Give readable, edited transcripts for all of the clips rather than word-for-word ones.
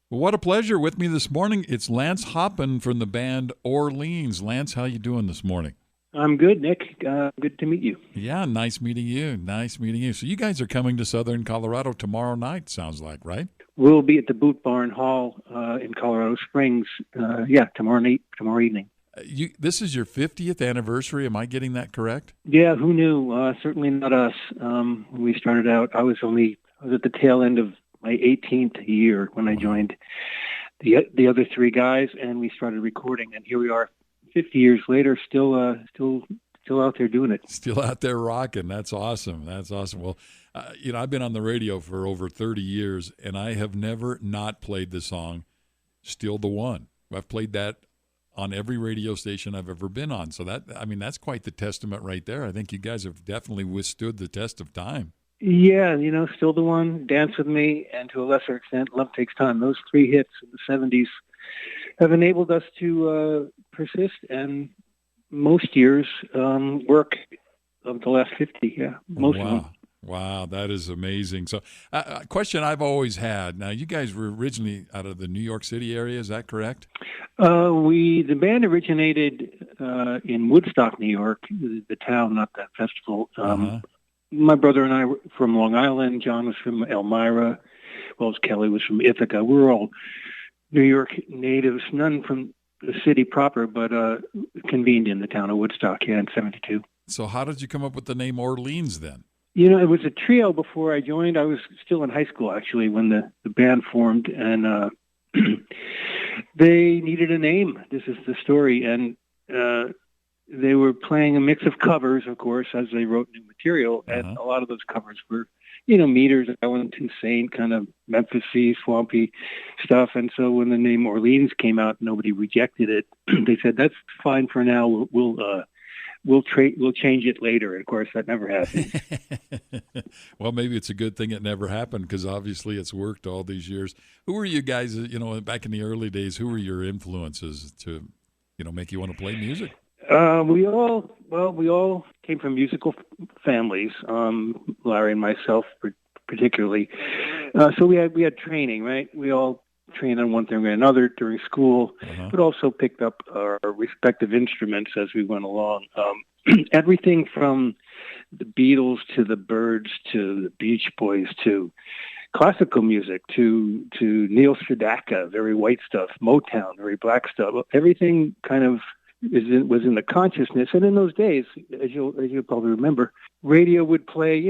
Well, what a pleasure with me this morning. It's Lance Hoppen from the band Orleans. Lance, how you doing this morning? I'm good, Nick. Good to meet you. Yeah, nice meeting you. Nice meeting you. So you guys are coming to Southern Colorado tomorrow night, sounds like, right? We'll be at the Boot Barn Hall in Colorado Springs. Tomorrow night, tomorrow evening. This is your 50th anniversary. Am I getting that correct? Yeah, who knew? Certainly not us. We started out. I was at the tail end of my 18th year when I joined the other three guys, and we started recording. And here we are, 50 years later, still out there doing it. Still out there rocking. That's awesome. That's awesome. Well, I've been on the radio for over 30 years, and I have never not played the song "Still the One." I've played that on every radio station I've ever been on. So that's quite the testament right there. I think you guys have definitely withstood the test of time. Yeah, Still the One, Dance With Me, and to a lesser extent, Love Takes Time. Those three hits in the 70s have enabled us to persist and most years work of the last 50. Yeah, most of them. Wow, that is amazing. So a question I've always had. Now, you guys were originally out of the New York City area, is that correct? The band originated in Woodstock, New York, the town, not that festival. My brother and I were from Long Island. John was from Elmira. Kelly was from Ithaca. We were all New York natives, none from the city proper, but convened in the town of Woodstock, in 72. So how did you come up with the name Orleans then? It was a trio before I joined. I was still in high school, actually, when the band formed, and they needed a name. This is the story. And they were playing a mix of covers, of course, as they wrote new material, and a lot of those covers were, Meters, Island, Saint, kind of Memphis-y, swampy stuff. And so when the name Orleans came out, nobody rejected it. They said, "That's fine for now. We'll change it later." And of course, that never happened. Well, maybe it's a good thing it never happened, because obviously it's worked all these years. Who were you guys, back in the early days, who were your influences to, make you want to play music? We all came from musical families. Larry and myself, particularly. So we had training, right? We all trained on one thing or another during school, but also picked up our respective instruments as we went along. Everything from the Beatles to the Byrds to the Beach Boys to classical music to Neil Sedaka, very white stuff, Motown, very black stuff. Everything kind of was in the consciousness. And in those days, as you'll probably remember, radio would play,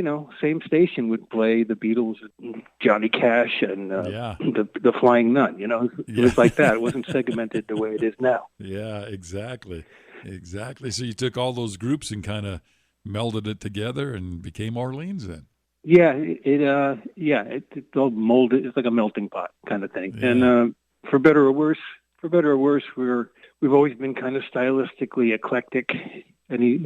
same station would play the Beatles, and Johnny Cash, and the Flying Nun. It was like that. It wasn't segmented the way it is now. Yeah, exactly. So you took all those groups and kind of melded it together and became Orleans then. Yeah, it's all molded. It's like a melting pot kind of thing. Yeah. And for better or worse, we've always been kind of stylistically eclectic, and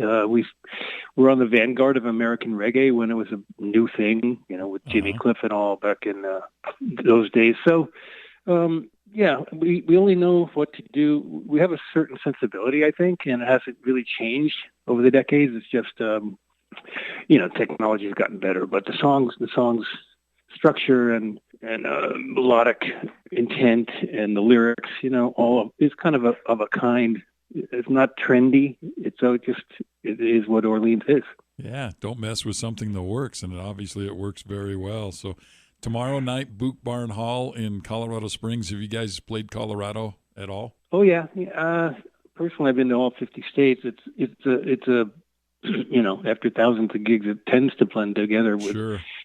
we're on the vanguard of American reggae when it was a new thing, with Jimmy Cliff and all back in those days. So, we only know what to do. We have a certain sensibility, I think, and it hasn't really changed over the decades. It's just, technology has gotten better, but the songs structure and melodic intent and the lyrics, it's kind of a kind. It's not trendy. It is what Orleans is. Yeah, don't mess with something that works, and obviously it works very well. So tomorrow night, Boot Barn Hall in Colorado Springs. Have you guys played Colorado at all? Oh yeah. Personally, I've been to all 50 states. It's a after thousands of gigs, it tends to blend together with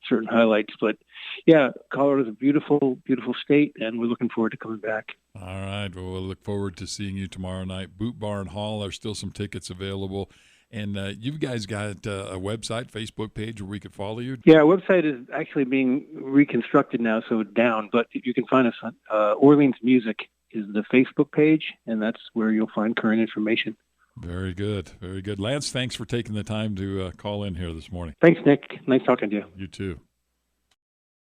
certain highlights. But yeah, Colorado's a beautiful, beautiful state, and we're looking forward to coming back. All right. Well, we'll look forward to seeing you tomorrow night. Boot Barn Hall. There's still some tickets available. And you guys got a website, Facebook page where we could follow you? Yeah, our website is actually being reconstructed now, so it's down. But you can find us on Orleans Music is the Facebook page, and that's where you'll find current information. Very good. Very good. Lance, thanks for taking the time to call in here this morning. Thanks, Nick. Nice talking to you. You too.